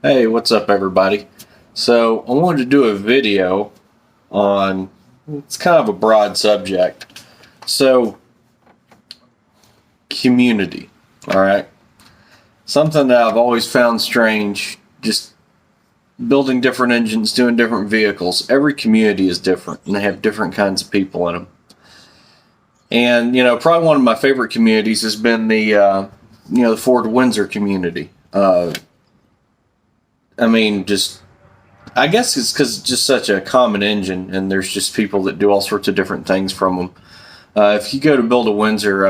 Hey, what's up everybody? So I wanted to do a video on, it's kind of a broad subject. So community, all right? Something that I've always found strange, just building different engines, doing different vehicles. Every community is different and they have different kinds of people in them. And, probably one of my favorite communities has been the Ford Windsor community. I guess it's because it's just such a common engine, and there's just people that do all sorts of different things from them. If you go to build a Windsor,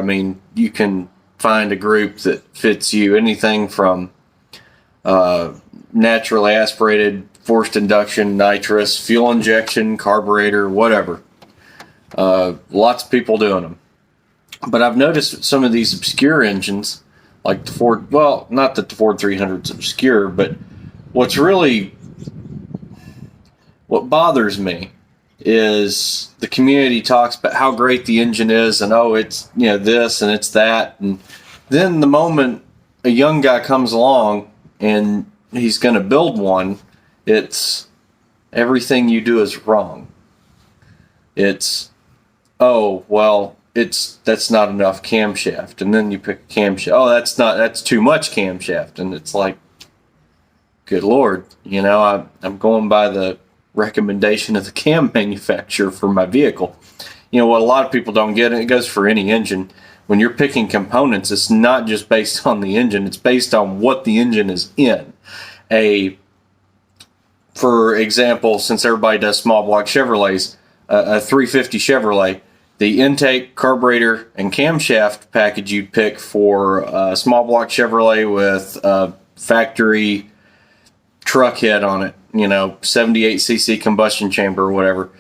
you can find a group that fits you. Anything from naturally aspirated, forced induction, nitrous, fuel injection, carburetor, whatever. Lots of people doing them. But I've noticed some of these obscure engines, like the Ford, well, not that the Ford 300 is obscure, but what bothers me is the community talks about how great the engine is and it's this and it's that, and then the moment a young guy comes along and he's going to build one, it's everything you do is wrong. It's that's not enough camshaft, and then you pick a camshaft. That's too much camshaft, and it's like, good Lord, I'm going by the recommendation of the cam manufacturer for my vehicle. What a lot of people don't get, and it goes for any engine, when you're picking components, it's not just based on the engine, it's based on what the engine is in. For example, since everybody does small block Chevrolets, a 350 Chevrolet, the intake, carburetor, and camshaft package you'd pick for a small block Chevrolet with a factory truck head on it, 78cc combustion chamber or whatever,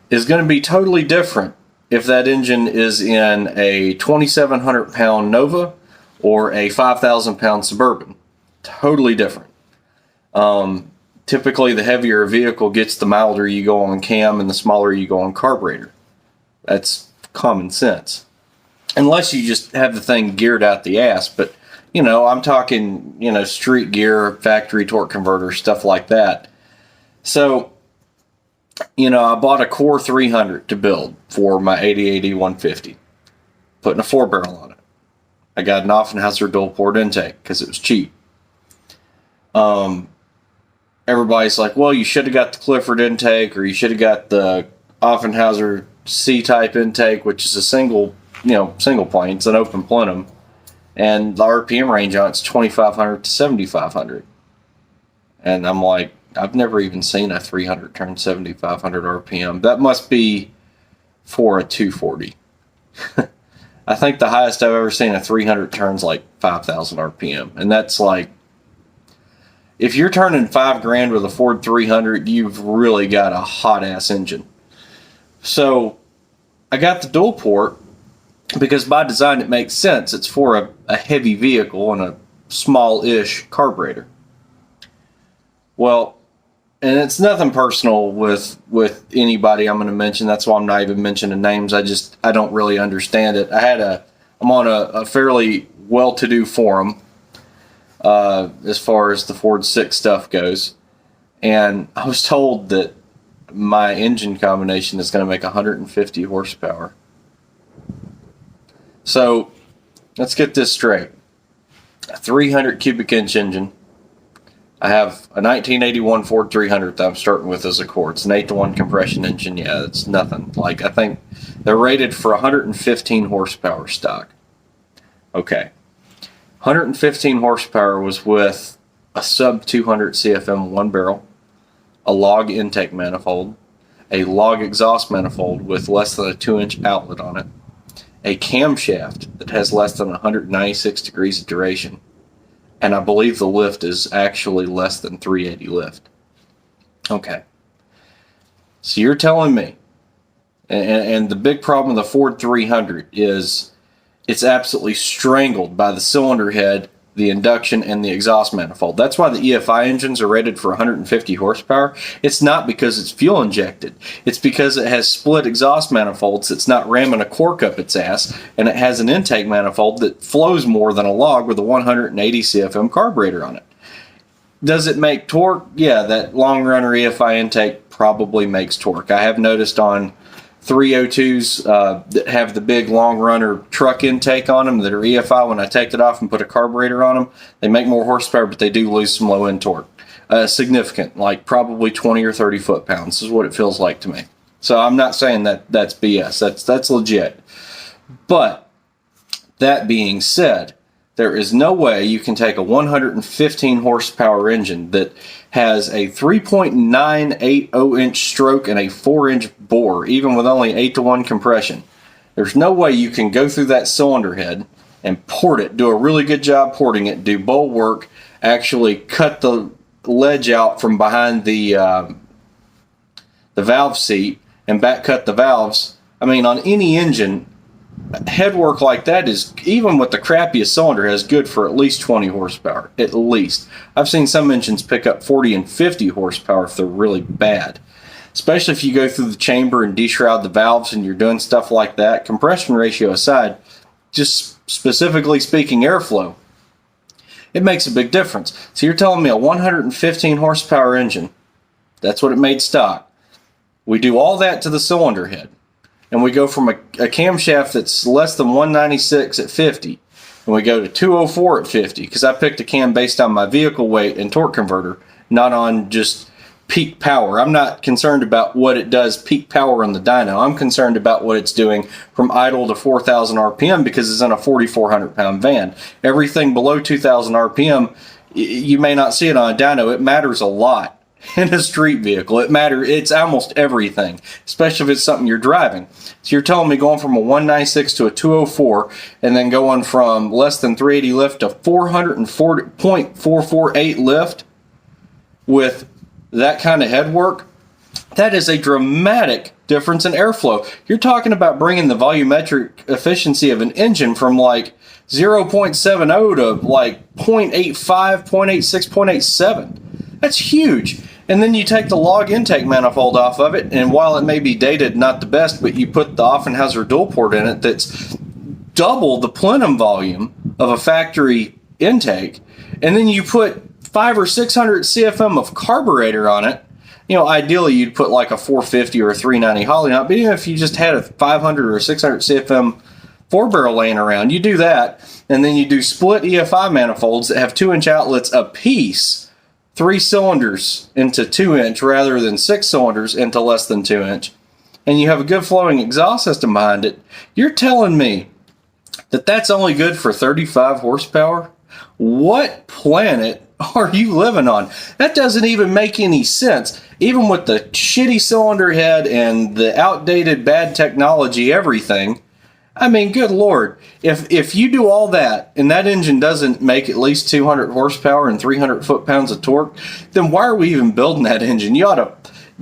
is going to be totally different if that engine is in a 2,700 pound Nova or a 5,000 pound Suburban. Totally different. Typically, the heavier a vehicle gets, the milder you go on cam and the smaller you go on carburetor. That's common sense. Unless you just have the thing geared out the ass, but I'm talking, street gear, factory torque converter, stuff like that. So, I bought a Core 300 to build for my 8080 150, putting a 4-barrel on it. I got an Offenhauser dual port intake because it was cheap. Everybody's like, well, you should have got the Clifford intake, or you should have got the Offenhauser C-type intake, which is a single plane. It's an open plenum. And the RPM range on it's 2,500 to 7,500. And I'm like, I've never even seen a 300 turn 7,500 RPM. That must be for a 240. I think the highest I've ever seen a 300 turns like 5,000 RPM. And that's like, if you're turning $5,000 with a Ford 300, you've really got a hot ass engine. So I got the dual port because by design it makes sense. It's for a heavy vehicle and a small-ish carburetor. Well, and it's nothing personal with anybody I'm going to mention. That's why I'm not even mentioning names. I don't really understand it. I'm on a fairly well-to-do forum as far as the Ford 6 stuff goes, and I was told that my engine combination is going to make 150 horsepower. So let's get this straight. A 300 cubic inch engine. I have a 1981 Ford 300 that I'm starting with as a core. It's an 8-to-1 compression engine. Yeah, it's nothing. I think they're rated for 115 horsepower stock. Okay. 115 horsepower was with a sub 200 CFM 1-barrel, a log intake manifold, a log exhaust manifold with less than a 2-inch outlet on it, a camshaft that has less than 196 degrees of duration, and I believe the lift is actually less than 380 lift. Okay. So you're telling me, and the big problem with the Ford 300 is it's absolutely strangled by the cylinder head, the induction, and the exhaust manifold. That's why the EFI engines are rated for 150 horsepower. It's not because it's fuel injected. It's because it has split exhaust manifolds. It's not ramming a cork up its ass, and it has an intake manifold that flows more than a log with a 180 CFM carburetor on it. Does it make torque? Yeah, that long runner EFI intake probably makes torque. I have noticed on 302s that have the big long runner truck intake on them that are EFI, when I take it off and put a carburetor on them, they make more horsepower, but they do lose some low end torque. Significant, like probably 20 or 30 foot-pounds is what it feels like to me. So I'm not saying that that's BS. That's legit. But that being said, there is no way you can take a 115 horsepower engine that has a 3.980 inch stroke and a 4-inch bore, even with only 8-to-1 compression. There's no way you can go through that cylinder head and port it, do a really good job porting it, do bowl work, actually cut the ledge out from behind the valve seat and back cut the valves. I mean, on any engine, head work like that is, even with the crappiest cylinder, has good for at least 20 horsepower, at least. I've seen some engines pick up 40 and 50 horsepower if they're really bad. Especially if you go through the chamber and deshroud the valves and you're doing stuff like that. Compression ratio aside, just specifically speaking airflow, it makes a big difference. So you're telling me a 115 horsepower engine, that's what it made stock. We do all that to the cylinder head, and we go from a camshaft that's less than 196 at 50, and we go to 204 at 50, because I picked a cam based on my vehicle weight and torque converter, not on just peak power. I'm not concerned about what it does peak power on the dyno. I'm concerned about what it's doing from idle to 4,000 RPM, because it's in a 4,400 pound van. Everything below 2,000 RPM, you may not see it on a dyno. It matters a lot in a street vehicle. It's almost everything, especially if it's something you're driving. So you're telling me going from a 196 to a 204, and then going from less than 380 lift to 440.448 lift with that kind of head work, that is a dramatic difference in airflow. You're talking about bringing the volumetric efficiency of an engine from like 0.70 to like 0.85, 0.86, 0.87. That's huge. And then you take the log intake manifold off of it, and while it may be dated, not the best, but you put the Offenhauser dual port in it that's double the plenum volume of a factory intake, and then you put 500 or 600 CFM of carburetor on it. You know, ideally you'd put like a 450 or a 390 Holley on it, but even if you just had a 500 or 600 CFM 4-barrel laying around, you do that, and then you do split EFI manifolds that have 2-inch outlets apiece, 3 cylinders into 2-inch rather than 6 cylinders into less than 2-inch, and you have a good flowing exhaust system behind it. You're telling me that that's only good for 35 horsepower? What planet are you living on? That doesn't even make any sense. Even with the shitty cylinder head and the outdated bad technology, everything. I mean, good Lord. If you do all that and that engine doesn't make at least 200 horsepower and 300 foot-pounds of torque, then why are we even building that engine? You ought to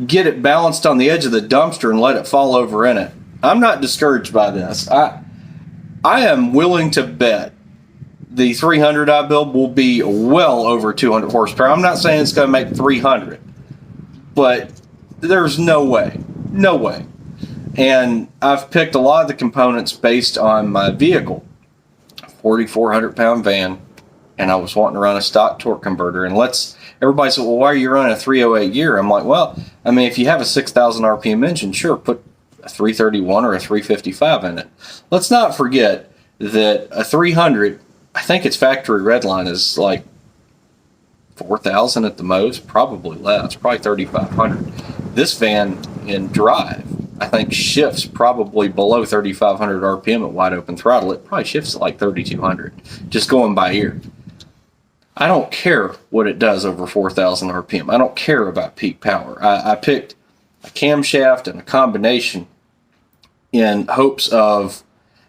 get it balanced on the edge of the dumpster and let it fall over in it. I'm not discouraged by this. I am willing to bet the 300 I build will be well over 200 horsepower. I'm not saying it's going to make 300, but there's no way. No way. And I've picked a lot of the components based on my vehicle. 4,400 pound van, and I was wanting to run a stock torque converter. And everybody said, well, why are you running a 308 gear? I'm like, well, I mean, if you have a 6,000 RPM engine, sure, put a 331 or a 355 in it. Let's not forget that a 300, I think its factory redline is like 4,000 at the most, probably less, probably 3,500. This van in drive, I think, shifts probably below 3,500 RPM at wide open throttle. It probably shifts at like 3,200, just going by ear. I don't care what it does over 4,000 RPM. I don't care about peak power. I picked a camshaft and a combination in hopes of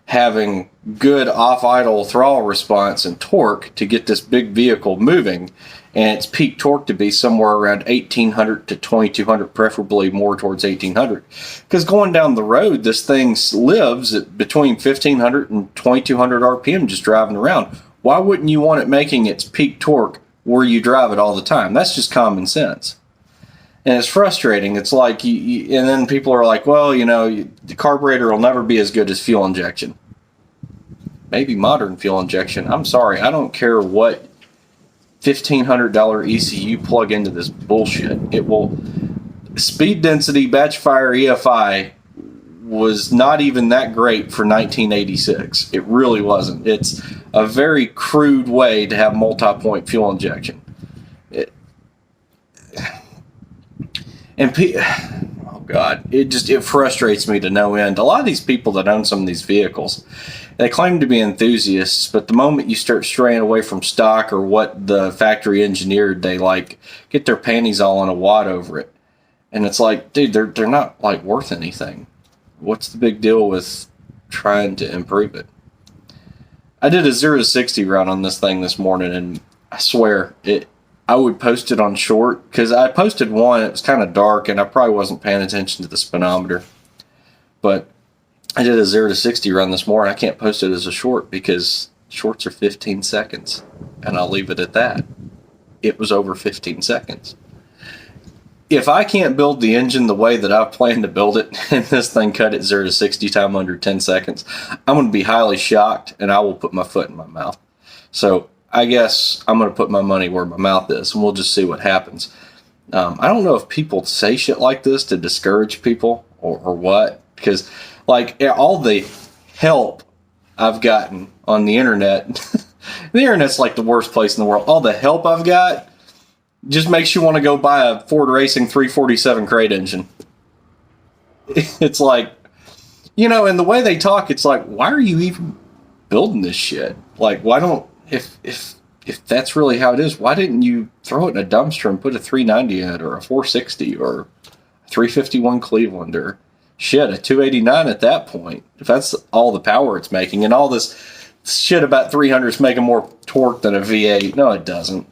having good off-idle throttle response and torque to get this big vehicle moving, and its peak torque to be somewhere around 1,800 to 2,200, preferably more towards 1,800. Because going down the road, this thing lives at between 1,500 and 2,200 RPM just driving around. Why wouldn't you want it making its peak torque where you drive it all the time? That's just common sense. And it's frustrating. It's like, and then people are like, well, you know, the carburetor will never be as good as fuel injection. Maybe modern fuel injection. I'm sorry, I don't care what $1,500 ECU plug into this bullshit. It will speed density batch fire EFI was not even that great for 1986. It really wasn't. It's a very crude way to have multi-point fuel injection. Oh God, it frustrates me to no end. A lot of these people that own some of these vehicles, they claim to be enthusiasts, but the moment you start straying away from stock or what the factory engineered, they like get their panties all in a wad over it. And it's like, dude, they're not like worth anything. What's the big deal with trying to improve it? I did a 0 to 60 run on this thing this morning, and I swear I would post it on short, because I posted one, it was kind of dark, and I probably wasn't paying attention to the speedometer. But I did a 0 to 60 run this morning. I can't post it as a short because shorts are 15 seconds, and I'll leave it at that. It was over 15 seconds. If I can't build the engine the way that I plan to build it, and this thing cut at 0 to 60 time under 10 seconds, I'm going to be highly shocked, and I will put my foot in my mouth. So I guess I'm going to put my money where my mouth is, and we'll just see what happens. I don't know if people say shit like this to discourage people or what, because like all the help I've gotten on the internet, the internet's like the worst place in the world. All the help I've got just makes you want to go buy a Ford Racing 347 crate engine. It's like, and the way they talk, it's like, why are you even building this shit? Like, why don't, if that's really how it is, why didn't you throw it in a dumpster and put a 390 in it, or a 460, or a 351 Cleveland, or shit, a 289 at that point, if that's all the power it's making? And all this shit about 300s making more torque than a V8. No, it doesn't.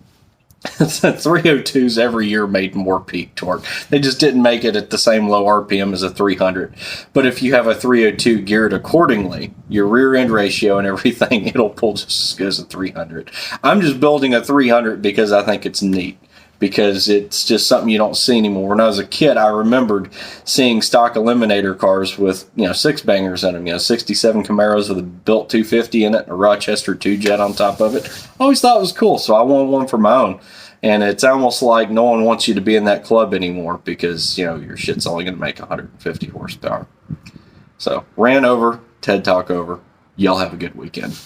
302s every year made more peak torque. They just didn't make it at the same low RPM as a 300. But if you have a 302 geared accordingly, your rear end ratio and everything, it'll pull just as good as a 300. I'm just building a 300 because I think it's neat, because it's just something you don't see anymore. When I was a kid, I remembered seeing stock Eliminator cars with, 6 bangers in them, 67 Camaros with a built 250 in it and a Rochester 2 jet on top of it. I always thought it was cool, so I wanted one for my own. And it's almost like no one wants you to be in that club anymore because, your shit's only going to make 150 horsepower. So, ran over, TED Talk over. Y'all have a good weekend.